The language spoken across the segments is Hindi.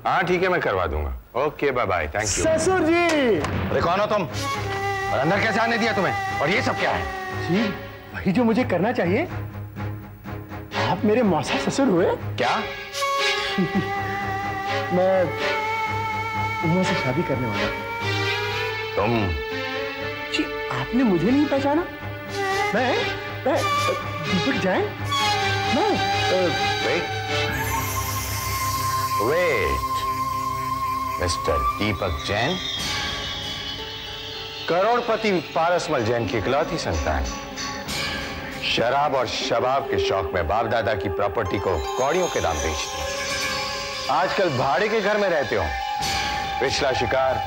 हाँ ठीक है, मैं करवा दूंगा। Okay bye bye, thank you. ससुर जी। अरे कौन हो तुम और अंदर कैसे आने दिया तुम्हें? और ये सब क्या है? जी वही जो मुझे करना चाहिए। आप मेरे मौसा ससुर हुए। क्या? मैं उमा से शादी करने वाला हूं। तुम? जी आपने मुझे नहीं पहचाना? मैं दीपक जैन। मैं वेट मिस्टर दीपक जैन, करोड़पति पारसमल जैन की इकलौती संतान, शराब और शबाब के शौक में बाप दादा की प्रॉपर्टी को कौड़ियों के दाम बेचते हो। आजकल भाड़े के घर में रहते हो। पिछला शिकार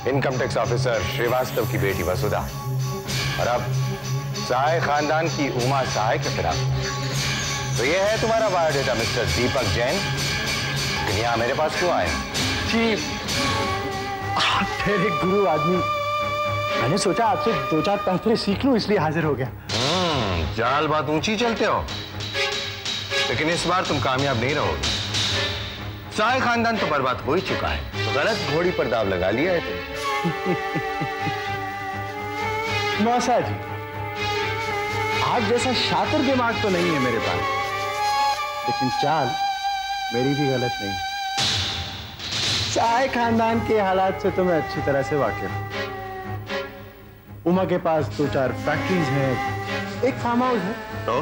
इनकम टैक्स ऑफिसर श्रीवास्तव की बेटी वसुधा, और अब सहाय खानदान की उमा सहाय के खिलाफ। तो यह है तुम्हारा बायोडेटा मिस्टर दीपक जैन। लेकिन यहाँ मेरे पास क्यों आए? जी आप ठहरे गुरु आदमी, मैंने सोचा आपसे दो चार तंत्रे सीख लूं, इसलिए हाजिर हो गया। जाल बात ऊंची चलते हो, लेकिन इस बार तुम कामयाब नहीं रहोगे। सारे खानदान तो बर्बाद हो ही चुका है, तो गलत घोड़ी पर दाव लगा लिया है तुम। मौसा जी, आप जैसा शातिर दिमाग तो नहीं है मेरे पास, लेकिन चाल मेरी भी गलत नहीं। सारे खानदान के हालात से तो मैं अच्छी तरह से वाकिफ हूं। उमा के पास दो चार फैक्ट्रीज हैं, एक फार्म हाउस है, तो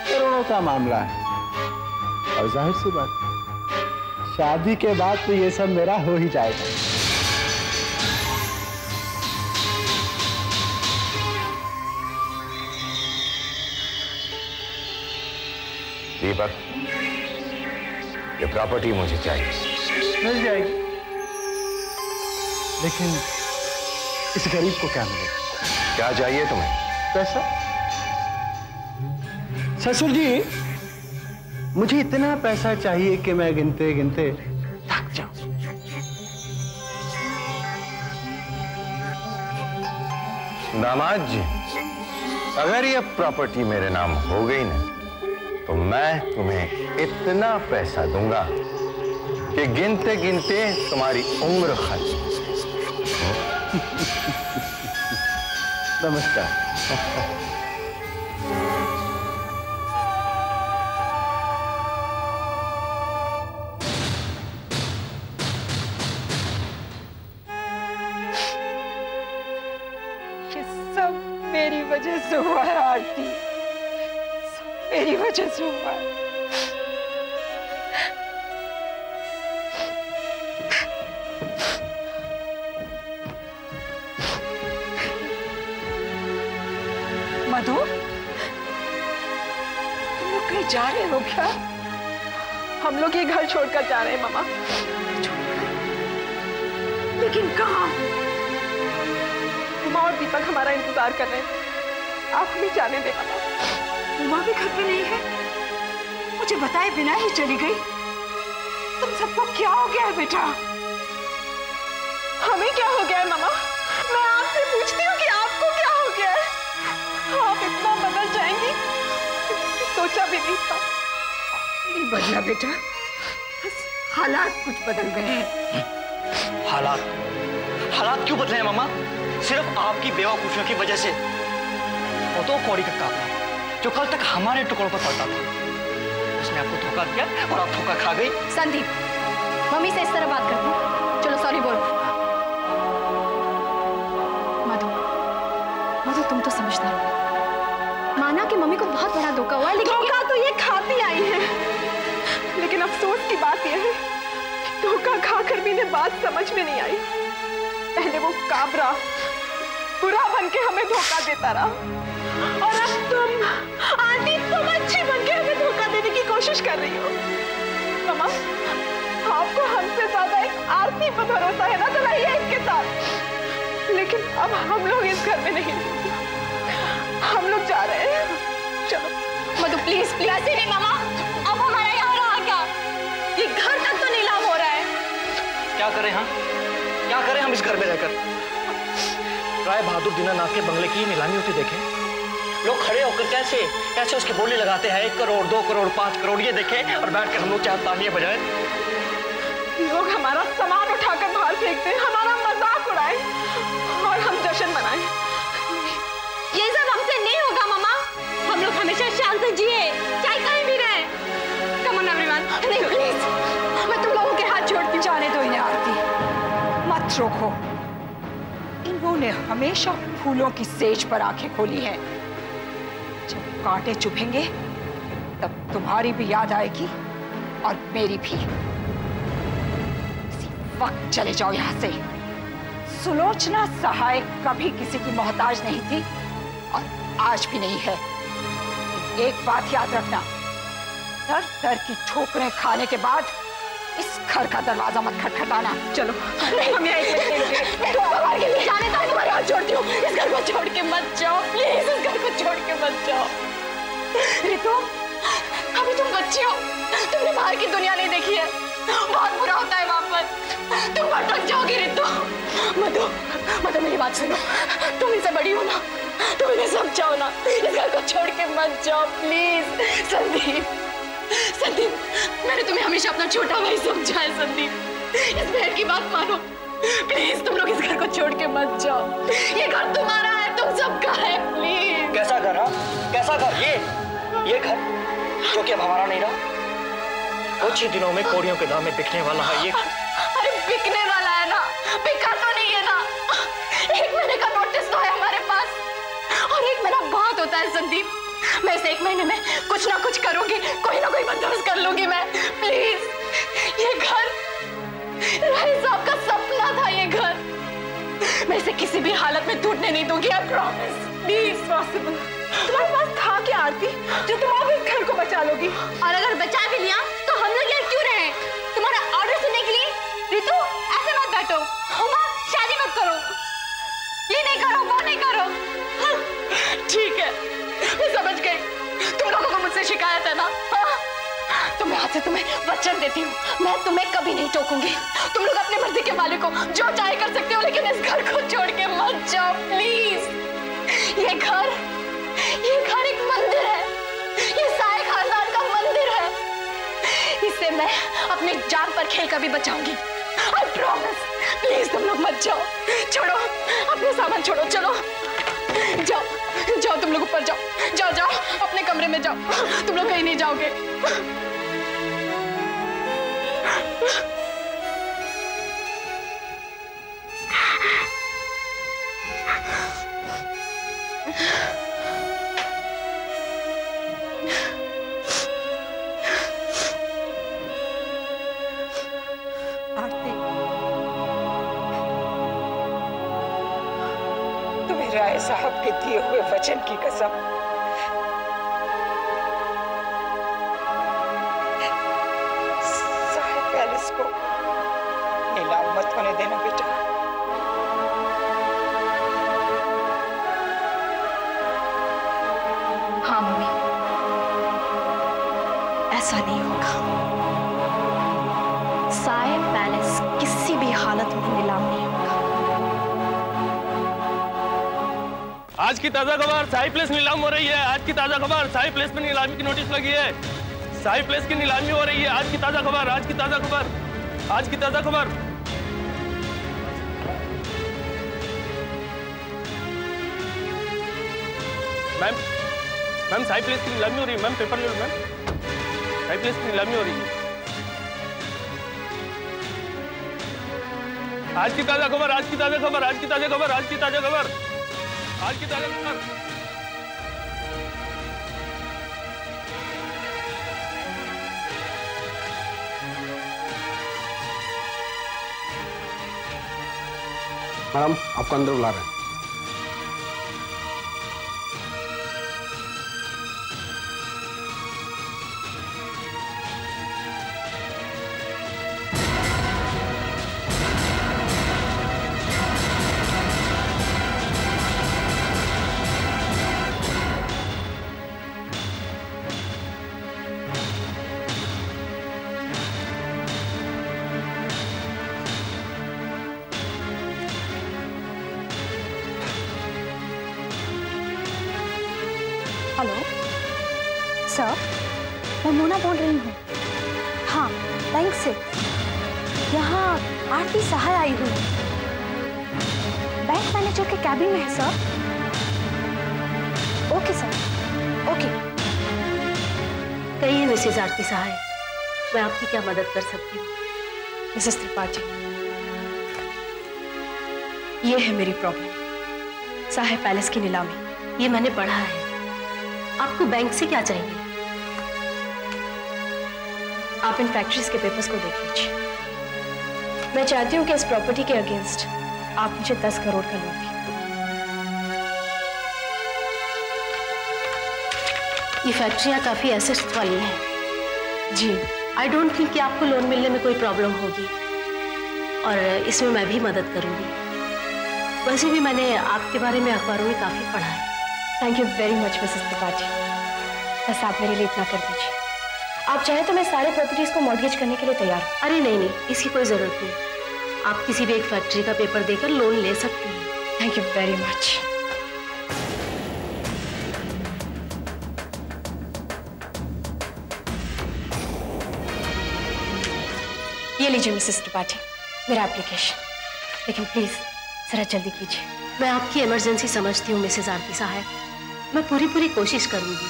करोड़ों का मामला है। और जाहिर सी बात, शादी के बाद तो ये सब मेरा हो ही जाएगा। दीपक, ये प्रॉपर्टी मुझे चाहिए। मिल जाएगी, लेकिन इस गरीब को क्या मिलेगा? क्या चाहिए तुम्हें? पैसा। ससुर जी, मुझे इतना पैसा चाहिए कि मैं गिनते गिनते थक जाऊं। दामाद जी, अगर ये प्रॉपर्टी मेरे नाम हो गई ना, तो मैं तुम्हें इतना पैसा दूंगा कि गिनते गिनते तुम्हारी उम्र खत्म। नमस्कार। ये सब मेरी वजह से हुआ है आरती, सब मेरी वजह से हुआ है। मधु, तुम लोग कहीं जा रहे हो क्या? हम लोग ये घर छोड़कर जा रहे हैं मामा। लेकिन कहाँ? उमा और दीपक हमारा इंतजार कर रहे हैं, आप हमें जाने दें मामा। उमा भी घर पे नहीं है, मुझे बताए बिना ही चली गई। तुम सबको क्या हो गया है बेटा? हमें क्या हो गया है मामा? मैं आपसे पूछती हूँ कि आपको क्या हो गया है? आप इतना बदल जाएंगी, सोचा भी नहीं था। नहीं बदला बेटा, बस हालात कुछ बदल गए हैं। हालात क्यों बदले हैं मामा? सिर्फ आपकी बेवकूफियों की वजह से। वो तो कौड़ी का काका जो कल तक हमारे टुकड़ों पर पड़ता था, उसने आपको धोखा दिया और आप धोखा खा गई। संदीप, मम्मी से इस तरह बात करती हूँ। चलो सॉरी बोल। मधु तुम तो समझदार हो। माना कि मम्मी को बहुत बड़ा धोखा हुआ, लेकिन धोखा तो ये खाती आई है, लेकिन अफसोस की बात यह है कि धोखा खाकर भी इन्हें बात समझ में नहीं आई। पहले वो काबरा बुरा बन के हमें धोखा देता रहा, और अब तुम आंटी तुम अच्छी बन के हमें धोखा देने की कोशिश कर रही हो। मामा, आपको हमसे ज्यादा एक आरती पर भरोसा है ना, तो रहिए इसके साथ। लेकिन अब हम लोग इस घर में नहीं, हम लोग जा रहे हैं। चलो मधु प्लीज प्लीज। ऐसे नहीं मामा, अब हमारा यहाँ रहा क्या? ये घर तक तो नीलाम हो रहा है। क्या करें? हाँ क्या करें हम इस घर में रहकर? राय बहादुर दीनानाथ के बंगले की नीलामी होती देखें, लोग खड़े होकर कैसे कैसे उसकी बोली लगाते हैं। 1 करोड़ 2 करोड़ 5 करोड़ ये देखें, और बैठकर हम लोग चाहे तालियां बजाएं। लोग हमारा सामान उठाकर बाहर फेंकते हैं, हमारा मजाक उड़ाए और हम जश्न मनाएं। ये सब हमसे नहीं होगा मामा। हम लोग हमेशा शांत से जिए, चाहे कहीं भी रहे। Come on everyone. नहीं प्लीज, मैं तुम लोगों के हाथ जोड़ती हूँ। जाने दो इन्हें आरती, मत रोको। इन्होंने हमेशा फूलों की सेज पर आंखें खोली हैं। जब कांटे चुभेंगे तब तुम्हारी भी याद आएगी और मेरी भी। इसी वक्त चले जाओ यहां से। सुलोचना सहाय कभी किसी की मोहताज नहीं थी और आज भी नहीं है। एक बात याद रखना, दर दर की ठोकरें खाने के बाद इस घर का दरवाजा मत खटखटाना। चलो हम यहीं जाने दो, तुम्हारे हाथ जोड़ती हूँ। इस घर को छोड़ के मत जाओ प्लीज, इस घर को छोड़ के मत जाओ। रितु, अभी तुम बच्ची हो, तुमने बाहर की दुनिया नहीं देखी है। बहुत बुरा होता है वहां पर, तुम भटक जाओगी। रितु, मधु, मधु मेरी बात सुनो, तुम इनसे बड़ी हो ना, तुम इन्हें समझाओ ना। इस घर को छोड़ के मत जाओ प्लीज। संदीप, संदीप, मैंने तुम्हें हमेशा अपना छोटा भाई समझा है। संदीप, इस बहन की बात मानो प्लीज। तुम लोग इस घर को छोड़ के मत जाओ। ये घर तुम्हारा है, तुम सबका है। प्लीज। कैसा घर? हाँ, कैसा घर? ये घर जो कि अब हमारा नहीं रहा। कुछ ही दिनों में कौड़ियों के दाम में बिकने वाला है ये। अरे बिकने वाला है ना, बिका तो नहीं है ना। 1 महीने का नोटिस तो है हमारे पास और 1 महीना बहुत होता है संदीप। मैं इस 1 महीने में कुछ ना कुछ करूंगी, कोई ना कोई बंदोबस्त कर लूंगी मैं। प्लीज, ये घर राय साहब का सपना था। ये घर मैं इसे किसी भी हालत में टूटने नहीं दूंगी। I promise. प्लीज। पॉसिबल तुम्हारे पास था क्या आरती जो तुम अब इस घर को बचा लोगी? और अगर बचा भी लिया तो हम लोग यहाँ क्यों रहे? तुम्हारा ऑर्डर सुनने के लिए? रितु, ऐसे मत बैठो। उमा, शादी मत करो, ये नहीं करो, वो नहीं करो। ठीक है, मैं समझ गई। तुम लोगों को मुझसे शिकायत है ना? तो मैं आज से तुम्हें वचन देती हूँ, मैं तुम्हें कभी नहीं टोकूंगी। तुम लोग अपनी मर्जी के मालिक हो, जो चाहे कर सकते हो, लेकिन इस घर को छोड़ के मत जाओ प्लीज। ये घर एक मंदिर है, ये साए खानदान का मंदिर है। इसे मैं अपनी जान पर खेल कर भी बचाऊंगी। I promise. प्लीज तुम लोग मत जाओ, छोड़ो अपने सामान, छोड़ो, चलो जाओ जाओ, तुम लोग ऊपर जाओ, जाओ जाओ अपने कमरे में जाओ। तुम लोग कहीं नहीं जाओगे। आरती, तुम्हें राय साहब के दिए हुए वचन की कसम, साहिब पैलेस को नीलाम मत होने देना बेटा। हाँ मम्मी, ऐसा नहीं होगा। साए पैलेस किसी भी हालत में नीलाम नहीं होगा। आज की ताजा खबर, साई प्लेस नीलाम हो रही है। आज की ताजा खबर, साई प्लेस में नीलामी की नोटिस लगी है। साई प्लेस की नीलामी हो रही है। आज की ताजा खबर, आज की ताजा खबर, आज की ताजा खबर। मैम साई प्लेस की नीलामी हो रही है। मैम पेपर ले लो मैम, साई प्लेस की नीलामी हो रही है। आज की ताजा खबर, आज की ताजा खबर, आज की ताजा खबर, आज की ताजा खबर, आज की ताजा खबर। मैडम आपको अंदर बुला रहे हैं। हेलो सर, मैं मोना बोल रही हूँ। हाँ, बैंक से। यहाँ आरती सहाय आई हुई है। बैंक मैनेजर के कैबिन में है सर। Okay sir, okay. कहिए मिसेज आरती सहाय, मैं आपकी क्या मदद कर सकती हूँ? मिसेस त्रिपाठी, ये है मेरी प्रॉब्लम, सहाय पैलेस की नीलामी। ये मैंने पढ़ा है। आपको बैंक से क्या चाहिए? आप इन फैक्ट्रीज के पेपर्स को देख लीजिए। मैं चाहती हूँ कि इस प्रॉपर्टी के अगेंस्ट आप मुझे 10 करोड़ का लोन दें। ये फैक्ट्रियाँ काफी एसेट्स वाली हैं। जी। आई डोंट थिंक कि आपको लोन मिलने में कोई प्रॉब्लम होगी, और इसमें मैं भी मदद करूंगी। वैसे भी मैंने आपके बारे में अखबारों में काफी पढ़ा है। Thank you very much Mrs Tripathi, बस आप मेरे लिए इतना कर दीजिए। आप चाहें तो मैं सारे प्रॉपर्टीज को मॉर्गेज करने के लिए तैयार हूँ। अरे नहीं, इसकी कोई जरूरत नहीं। आप किसी भी एक फैक्ट्री का पेपर देकर लोन ले सकती हैं। Thank you very much. ये लीजिए मिसेस त्रिपाठी, मेरा एप्लीकेशन, लेकिन प्लीज जरा जल्दी कीजिए। मैं आपकी इमरजेंसी समझती हूँ मिसेज आरती साहब। मैं पूरी कोशिश करूंगी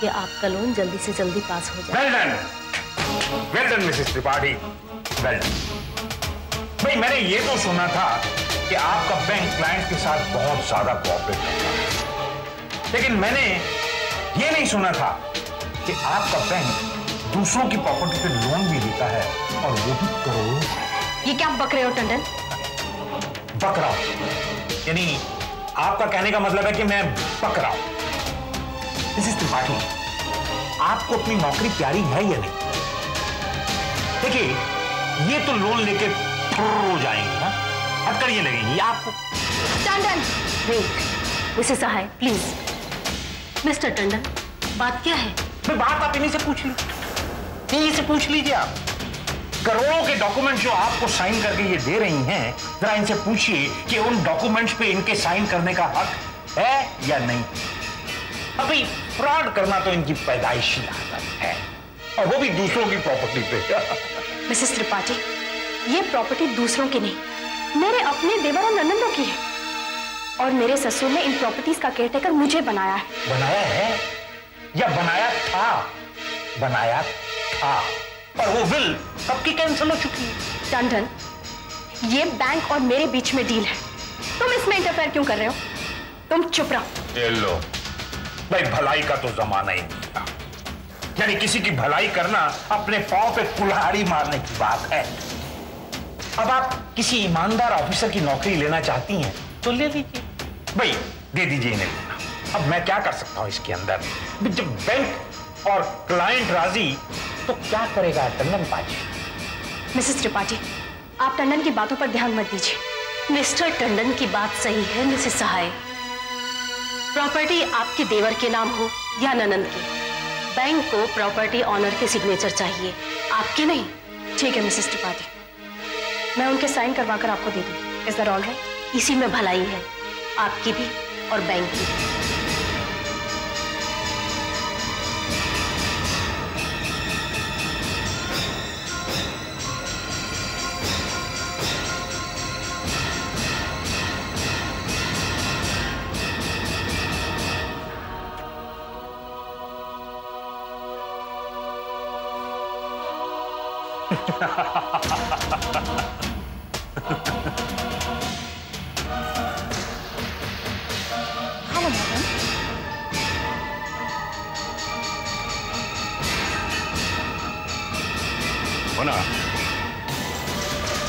कि आपका लोन जल्दी से जल्दी पास हो जाए। Well done Mrs Tripathi, well done. भाई मैंने ये तो सुना था कि आपका बैंक क्लाइंट के साथ बहुत ज्यादा कोऑपरेट करता है, लेकिन मैंने ये नहीं सुना था कि आपका बैंक दूसरों की प्रॉपर्टी पे लोन भी देता है, और वो भी करोड़ों। ये क्या बक रहे हो टंडन? बक रहा हूं यानी आपका कहने का मतलब है कि मैं बक रहा हूं। मिसेस त्रिपाठी, आपको अपनी नौकरी प्यारी है या नहीं? देखिए, ये तो लोन लेके हो जाएंगे ना, हथकड़ियां लगेंगी आपको। Tandon, wait Mrs Sahay please. Mister Tandon, बात क्या है? मैं बात आप इन्हीं से पूछ लीजिए, इन्हीं से पूछ लीजिए। आप करोड़ों के डॉक्यूमेंट जो आपको साइन करके ये दे रही हैं, जरा इनसे पूछिए कि उन डॉक्यूमेंट्स पे इनके साइन करने का हक है या नहीं। अभी फ्रॉड करना तो इनकी पैदाइशी आदत है, और वो भी दूसरों की प्रॉपर्टी पे। मिसेस त्रिपाठी, ये प्रॉपर्टी दूसरों की नहीं, मेरे अपने देवर और ननंदों की है, और मेरे ससुर ने इन प्रॉपर्टीज का केयरटेकर मुझे बनाया है। बनाया है या बनाया था? बनाया था, और वो विल कब की कैंसिल हो चुकी है। टंडन, ये बैंक और मेरे बीच में डील है, तुम इसमें इंटरफेयर क्यों कर रहे हो? तुम चुप रहो। ये लो भाई, भलाई का तो जमाना ही नहीं था, यानी किसी की भलाई करना अपने पांव पे कुल्हाड़ी मारने की बात है। अब आप किसी ईमानदार ऑफिसर की नौकरी लेना चाहती हैं तो ले लीजिए भाई, दे दीजिए इन्हें। अब मैं क्या कर सकता हूं इसके अंदर? जब बैंक और क्लाइंट राजी तो क्या करेगा टंडन पाजी? मिसेस त्रिपाठी, आप टंडन की बातों पर ध्यान मत दीजिए। मिस्टर टंडन की बात सही है मिसेस सहाय। प्रॉपर्टी आपके देवर के नाम हो या ननंद के, बैंक को प्रॉपर्टी ऑनर के सिग्नेचर चाहिए, आपके नहीं। ठीक है मिसेस त्रिपाठी, मैं उनके साइन करवाकर आपको दे दूंगी। Is that all right? इसी में भलाई है, आपकी भी और बैंक की। होना,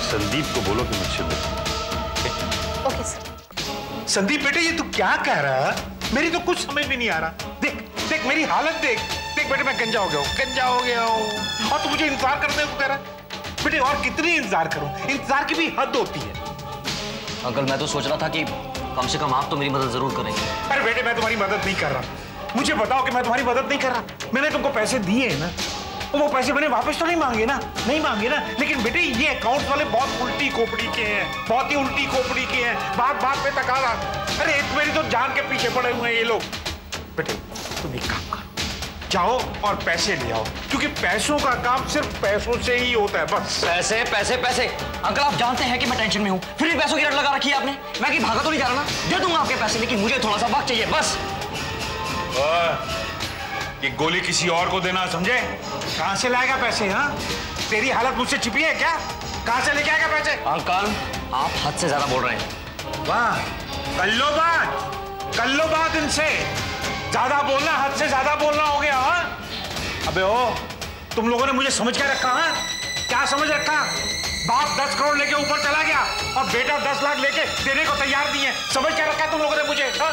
संदीप को बोलो कि मुझसे मिले। Okay sir. संदीप बेटे, ये तू क्या कह रहा है? मेरी तो कुछ समझ में नहीं आ रहा। देख देख मेरी हालत देख देख बेटे, मैं गंजा हो गया हूँ, और तू मुझे इंतजार करने को कह रहा है। बेटे और कितनी इंतजार करूं? इंतजार की भी हद होती है। अंकल, मैं तो सोच रहा था कि कम से कम आप तो मेरी मदद जरूर करेंगे। अरे बेटे, मैं तुम्हारी मदद नहीं कर रहा। मुझे बताओ कि मैं तुम्हारी मदद नहीं कर रहा। मैंने तुमको पैसे दिए हैं ना, वो पैसे मैंने वापस तो नहीं मांगे ना, लेकिन बेटे ये अकाउंट वाले बहुत उल्टी खोपड़ी के हैं, बहुत ही उल्टी खोपड़ी के हैं। बात बात पे तकारा। अरे मेरी तो जान के पीछे पड़े हुए हैं ये लोग। बेटे तुम एक काम करो, जाओ और पैसे ले आओ, क्योंकि पैसों का काम सिर्फ पैसों से ही होता है बस। पैसे पैसे पैसे। अंकल आप जानते हैं कि मैं टेंशन में हूँ, फिर भी पैसों की रट लगा रखी है आपने। मैं कहीं भागा तो नहीं जा रहा ना? दे दूंगा आपके पैसे, लेकिन मुझे थोड़ा सा वक्त चाहिए बस। ये गोली किसी और को देना, समझे? कहां से लाएगा पैसे? हाँ, तेरी हालत मुझसे छिपी है क्या? कहां से लेके आएगा पैसे? अंकल आप हद से ज्यादा बोल रहे हैं। वाह, कर लो बात इनसे। ज्यादा बोलना, हद से ज्यादा बोलना हो गया। हाँ अबे ओ, तुम लोगों ने मुझे समझ क्या रखा? है क्या समझ रखा? बाप 10 करोड़ लेके ऊपर चला गया और बेटा 10 लाख लेके देने को तैयार नहीं है। समझ क्या रखा है तुम लोगों ने मुझे? हाँ?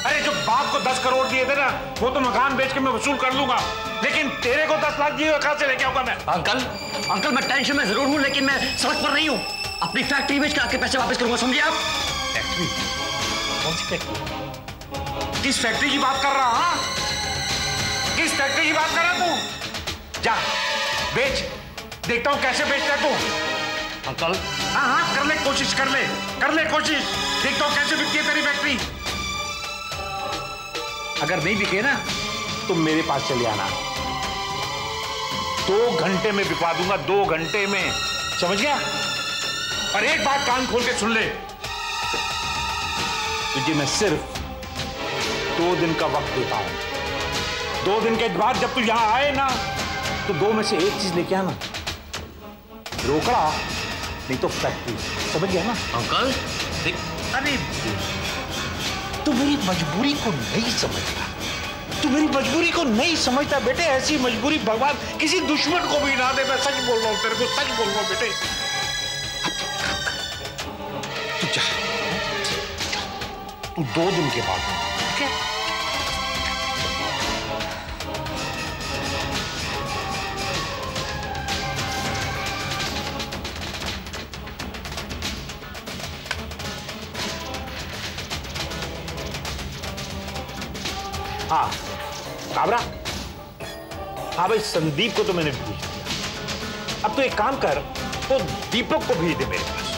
अरे जो बाप को 10 करोड़ दिए थे ना, वो तो मकान बेच के मैं वसूल कर लूंगा, लेकिन तेरे को 10 लाख दिए कहां से लेके आऊंगा मैं? अंकल मैं टेंशन में जरूर हूं, लेकिन मैं सड़क पर नहीं हूं। अपनी फैक्ट्री बेच के आपके पैसे वापस करूंगा, समझे आप? फैक्ट्री? कौन सी फैक्ट्री? किस फैक्ट्री की बात कर रहा? हाँ, किस फैक्ट्री की बात कर रहा तू? जा बेच, देखता हूं कैसे बेचता है तू। अंकल हाँ, कर ले कोशिश, कर ले कोशिश, देखता हूं कैसे बिकती है तेरी फैक्ट्री। अगर नहीं बिके ना, तुम मेरे पास चले आना, 2 घंटे में बिकवा दूंगा, 2 घंटे में, समझ गया? और एक बात कान खोल के सुन ले, तुझे मैं सिर्फ 2 दिन का वक्त देता हूं। 2 दिन के बाद जब तू यहां आए ना, तो 2 में से एक चीज लेके आना, रोकड़ा नहीं तो फैक्ट्री, समझ गया ना? अंकल अरे तू मेरी मजबूरी को नहीं समझता, तू मेरी मजबूरी को नहीं समझता बेटे। ऐसी मजबूरी भगवान किसी दुश्मन को भी ना दे। मैं सच बोल रहा हूं तेरे को, सच बोल रहा हूं बेटे। तू जा, तू 2 दिन के बाद, ठीक है? हाँ काबरा, हाँ भाई संदीप को तो मैंने भेज दिया। अब तो एक काम कर, तो दीपक को भेज दे मेरे पास।